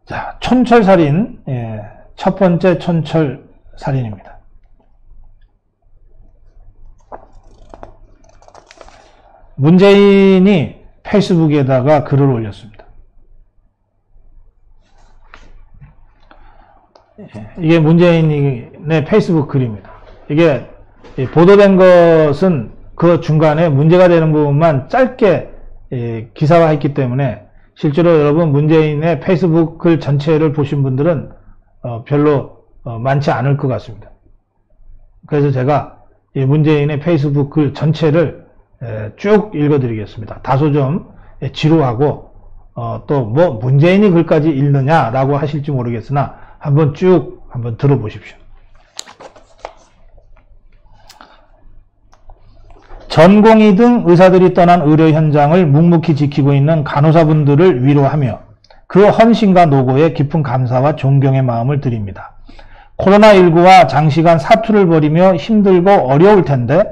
자, 촌철살인, 첫 번째 촌철살인입니다. 문재인이 페이스북에다가 글을 올렸습니다. 이게 문재인의 페이스북 글입니다. 이게 보도된 것은 그 중간에 문제가 되는 부분만 짧게 기사화했기 때문에 실제로 여러분 문재인의 페이스북 글 전체를 보신 분들은 별로 많지 않을 것 같습니다. 그래서 제가 이 문재인의 페이스북 글 전체를 쭉 읽어드리겠습니다. 다소 좀 지루하고 또 뭐 문재인이 글까지 읽느냐라고 하실지 모르겠으나 한번 들어보십시오. 전공의 등 의사들이 떠난 의료 현장을 묵묵히 지키고 있는 간호사분들을 위로하며 그 헌신과 노고에 깊은 감사와 존경의 마음을 드립니다. 코로나19와 장시간 사투를 벌이며 힘들고 어려울 텐데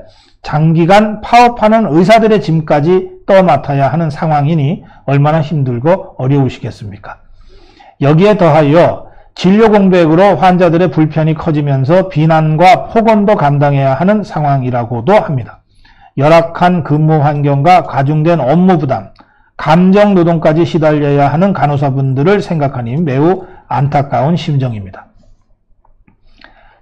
장기간 파업하는 의사들의 짐까지 떠맡아야 하는 상황이니 얼마나 힘들고 어려우시겠습니까? 여기에 더하여 진료 공백으로 환자들의 불편이 커지면서 비난과 폭언도 감당해야 하는 상황이라고도 합니다. 열악한 근무 환경과 과중된 업무 부담, 감정 노동까지 시달려야 하는 간호사분들을 생각하니 매우 안타까운 심정입니다.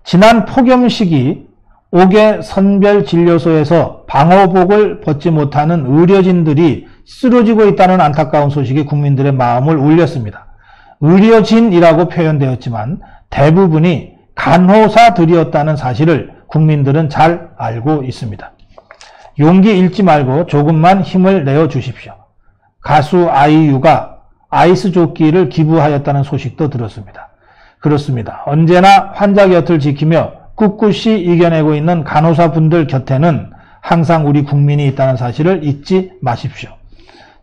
지난 폭염 시기 5개 선별진료소에서 방호복을 벗지 못하는 의료진들이 쓰러지고 있다는 안타까운 소식이 국민들의 마음을 울렸습니다. 의료진이라고 표현되었지만 대부분이 간호사들이었다는 사실을 국민들은 잘 알고 있습니다. 용기 잃지 말고 조금만 힘을 내어 주십시오. 가수 아이유가 아이스 조끼를 기부하였다는 소식도 들었습니다. 그렇습니다. 언제나 환자 곁을 지키며 꿋꿋이 이겨내고 있는 간호사분들 곁에는 항상 우리 국민이 있다는 사실을 잊지 마십시오.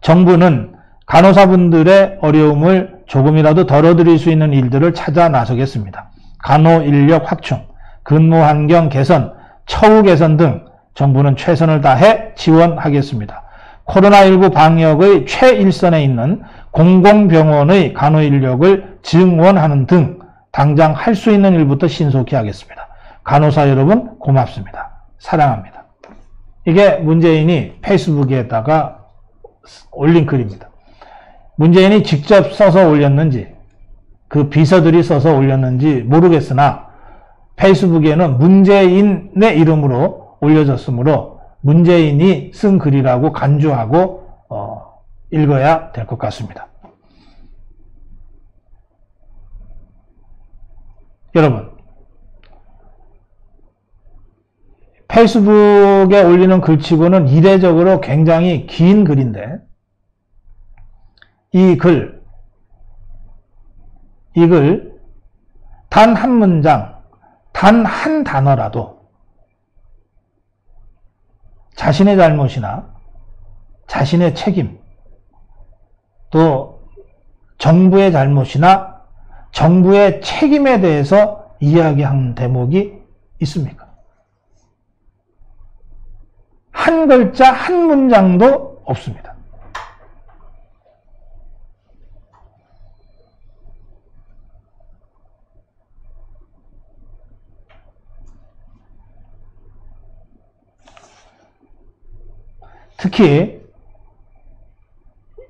정부는 간호사분들의 어려움을 조금이라도 덜어드릴 수 있는 일들을 찾아 나서겠습니다. 간호 인력 확충, 근무 환경 개선, 처우 개선 등 정부는 최선을 다해 지원하겠습니다. 코로나19 방역의 최일선에 있는 공공병원의 간호 인력을 증원하는 등 당장 할 수 있는 일부터 신속히 하겠습니다. 간호사 여러분 고맙습니다. 사랑합니다. 이게 문재인이 페이스북에다가 올린 글입니다. 문재인이 직접 써서 올렸는지 그 비서들이 써서 올렸는지 모르겠으나 페이스북에는 문재인의 이름으로 올려졌으므로 문재인이 쓴 글이라고 간주하고 읽어야 될 것 같습니다. 여러분, 페이스북에 올리는 글치고는 이례적으로 굉장히 긴 글인데 이 글 단 한 문장, 단 한 단어라도 자신의 잘못이나 자신의 책임, 또 정부의 잘못이나 정부의 책임에 대해서 이야기한 대목이 있습니까? 한 글자, 한 문장도 없습니다. 특히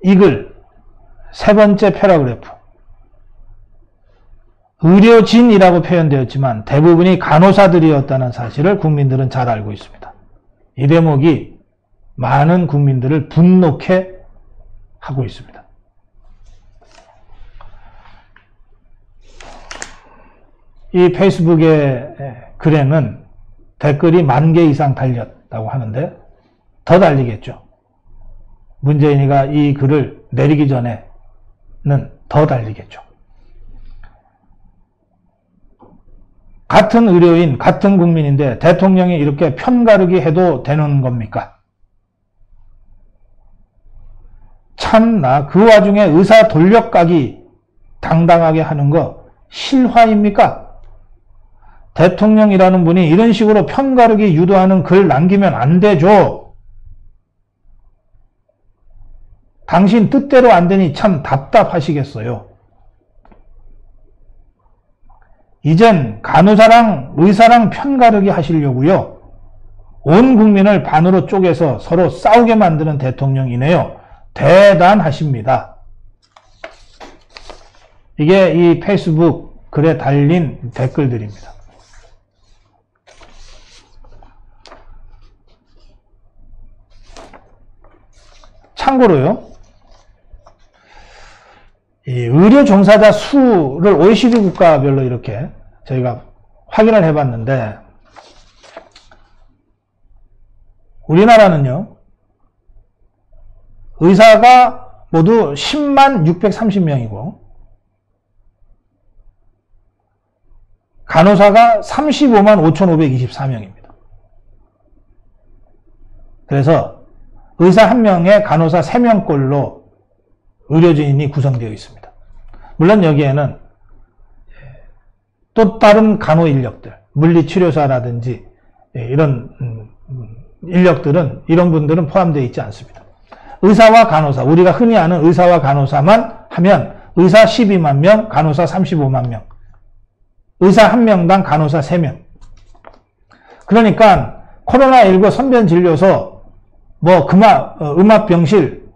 이 글 세 번째 패러그래프 의료진이라고 표현되었지만 대부분이 간호사들이었다는 사실을 국민들은 잘 알고 있습니다. 이 대목이 많은 국민들을 분노케 하고 있습니다. 이 페이스북의 글에는 댓글이 10,000개 이상 달렸다고 하는데 더 달리겠죠. 문재인이가 이 글을 내리기 전에는 더 달리겠죠. 같은 의료인, 같은 국민인데 대통령이 이렇게 편가르기 해도 되는 겁니까? 참나 그 와중에 의사 돌려가기 당당하게 하는 거 실화입니까? 대통령이라는 분이 이런 식으로 편가르기 유도하는 글 남기면 안 되죠. 당신 뜻대로 안 되니 참 답답하시겠어요. 이젠 간호사랑 의사랑 편가르기 하시려고요. 온 국민을 반으로 쪼개서 서로 싸우게 만드는 대통령이네요. 대단하십니다. 이게 이 페이스북 글에 달린 댓글들입니다. 참고로요, 이 의료 종사자 수를 OECD 국가별로 이렇게 저희가 확인을 해봤는데, 우리나라는요, 의사가 모두 10만 630명이고, 간호사가 35만 5,524명입니다. 그래서 의사 1명에 간호사 3명꼴로 의료진이 구성되어 있습니다. 물론 여기에는 또 다른 간호 인력들, 물리치료사라든지 이런 인력들은, 이런 분들은 포함되어 있지 않습니다. 의사와 간호사, 우리가 흔히 아는 의사와 간호사만 하면 의사 12만 명, 간호사 35만 명, 의사 1명당 간호사 3명. 그러니까 코로나19 선변진료소, 음압병실,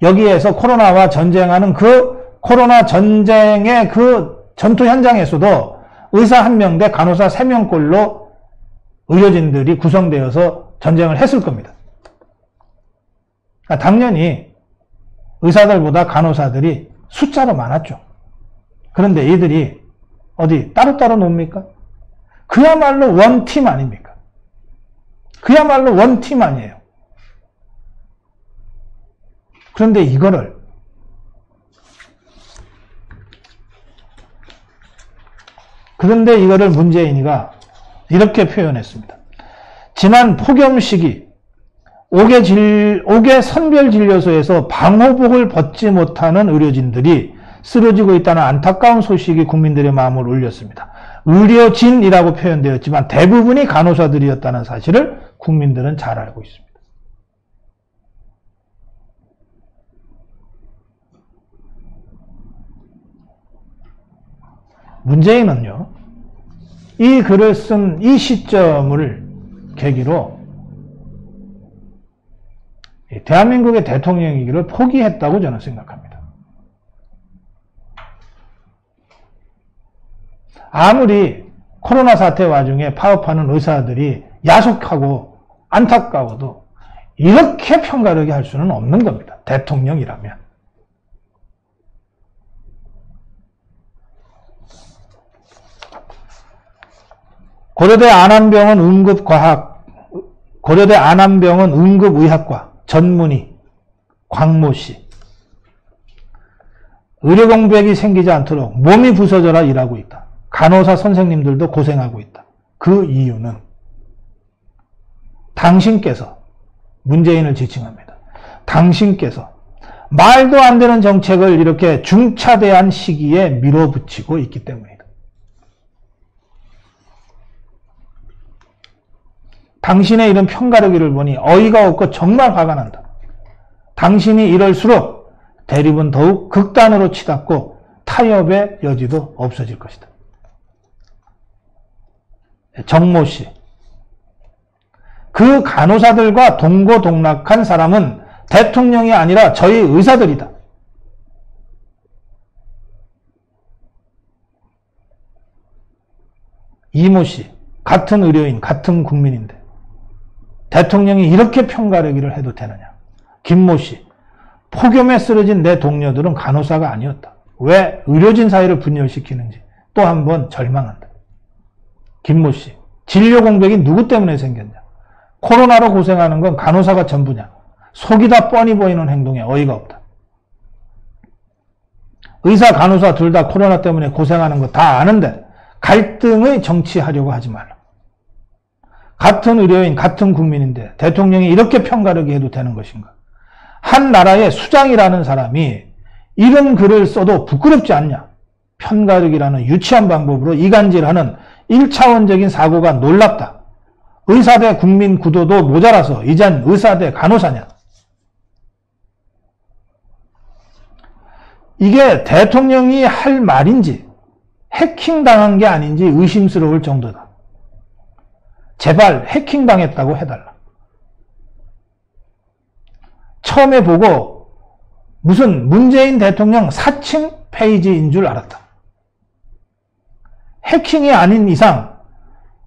여기에서 코로나와 전쟁하는 그 코로나 전쟁의 그 전투 현장에서도 의사 1명 대 간호사 3명꼴로 의료진들이 구성되어서 전쟁을 했을 겁니다. 그러니까 당연히 의사들보다 간호사들이 숫자로 많았죠. 그런데 이들이 어디 따로따로 놉니까? 그야말로 원팀 아닙니까? 그야말로 원팀 아니에요. 그런데 이거를 문재인이가 이렇게 표현했습니다. 지난 폭염 시기 5개 선별진료소에서 방호복을 벗지 못하는 의료진들이 쓰러지고 있다는 안타까운 소식이 국민들의 마음을 울렸습니다. 의료진이라고 표현되었지만 대부분이 간호사들이었다는 사실을 국민들은 잘 알고 있습니다. 문재인은요, 이 글을 쓴 이 시점을 계기로 대한민국의 대통령이기를 포기했다고 저는 생각합니다. 아무리 코로나 사태 와중에 파업하는 의사들이 야속하고 안타까워도 이렇게 편가르게 할 수는 없는 겁니다. 대통령이라면. 고려대 안암병원 응급의학과 전문의 광모씨. 의료공백이 생기지 않도록 몸이 부서져라 일하고 있다. 간호사 선생님들도 고생하고 있다. 그 이유는 당신께서, 문재인을 지칭합니다. 당신께서 말도 안 되는 정책을 이렇게 중차대한 시기에 밀어붙이고 있기 때문이다. 당신의 이런 편가르기를 보니 어이가 없고 정말 화가 난다. 당신이 이럴수록 대립은 더욱 극단으로 치닫고 타협의 여지도 없어질 것이다. 정모 씨. 그 간호사들과 동고동락한 사람은 대통령이 아니라 저희 의사들이다. 이모 씨. 같은 의료인, 같은 국민인데 대통령이 이렇게 편가르기를 해도 되느냐. 김모 씨. 폭염에 쓰러진 내 동료들은 간호사가 아니었다. 왜 의료진 사이를 분열시키는지 또 한 번 절망한다. 김모 씨. 진료 공백이 누구 때문에 생겼냐. 코로나로 고생하는 건 간호사가 전부냐. 속이 다 뻔히 보이는 행동에 어이가 없다. 의사, 간호사 둘 다 코로나 때문에 고생하는 거 다 아는데 갈등의 정치하려고 하지 말라. 같은 의료인, 같은 국민인데 대통령이 이렇게 편가르기 해도 되는 것인가. 한 나라의 수장이라는 사람이 이런 글을 써도 부끄럽지 않냐. 편가르기라는 유치한 방법으로 이간질하는 1차원적인 사고가 놀랍다. 의사 대 국민 구도도 모자라서 이젠 의사 대 간호사냐. 이게 대통령이 할 말인지 해킹당한 게 아닌지 의심스러울 정도다. 제발 해킹당했다고 해달라. 처음에 보고 무슨 문재인 대통령 사칭 페이지인 줄 알았다. 해킹이 아닌 이상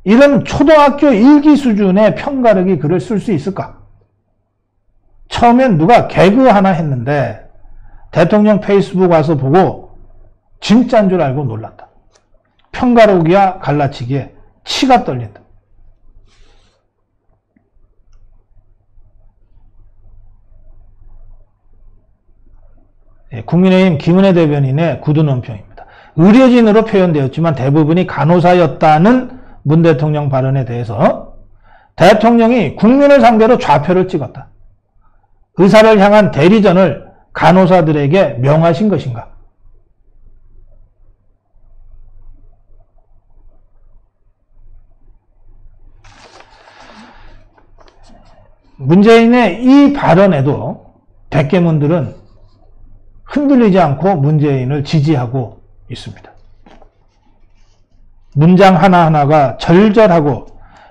이런 초등학교 1기 수준의 편가르기 글을 쓸 수 있을까? 처음엔 누가 개그 하나 했는데 대통령 페이스북 와서 보고 진짜인 줄 알고 놀랐다. 편가르기와 갈라치기에 치가 떨린다. 국민의힘 김은혜 대변인의 구두 논평입니다. 의료진으로 표현되었지만 대부분이 간호사였다는 문 대통령 발언에 대해서 대통령이 국민을 상대로 좌표를 찍었다. 의사를 향한 대리전을 간호사들에게 명하신 것인가? 문재인의 이 발언에도 백계문들은 흔들리지 않고 문재인을 지지하고 있습니다. 문장 하나하나가 절절하고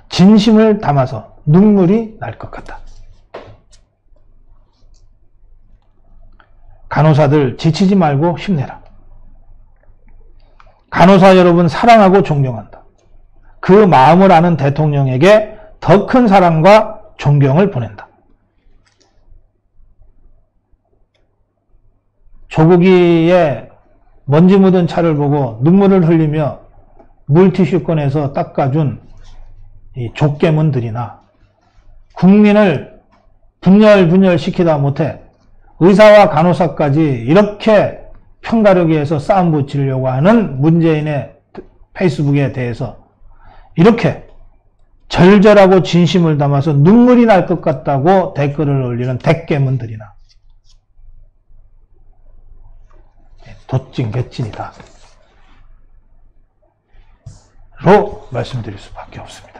진심을 담아서 눈물이 날 것 같다. 간호사들 지치지 말고 힘내라. 간호사 여러분 사랑하고 존경한다. 그 마음을 아는 대통령에게 더 큰 사랑과 존경을 보낸다. 조국이의 먼지 묻은 차를 보고 눈물을 흘리며 물티슈 꺼내서 닦아준 이 족개문들이나 국민을 분열시키다 못해 의사와 간호사까지 이렇게 편가르기해서 싸움 붙이려고 하는 문재인의 페이스북에 대해서 이렇게 절절하고 진심을 담아서 눈물이 날 것 같다고 댓글을 올리는 댓개문들이나 도찐개찐이다 로 말씀드릴 수밖에 없습니다.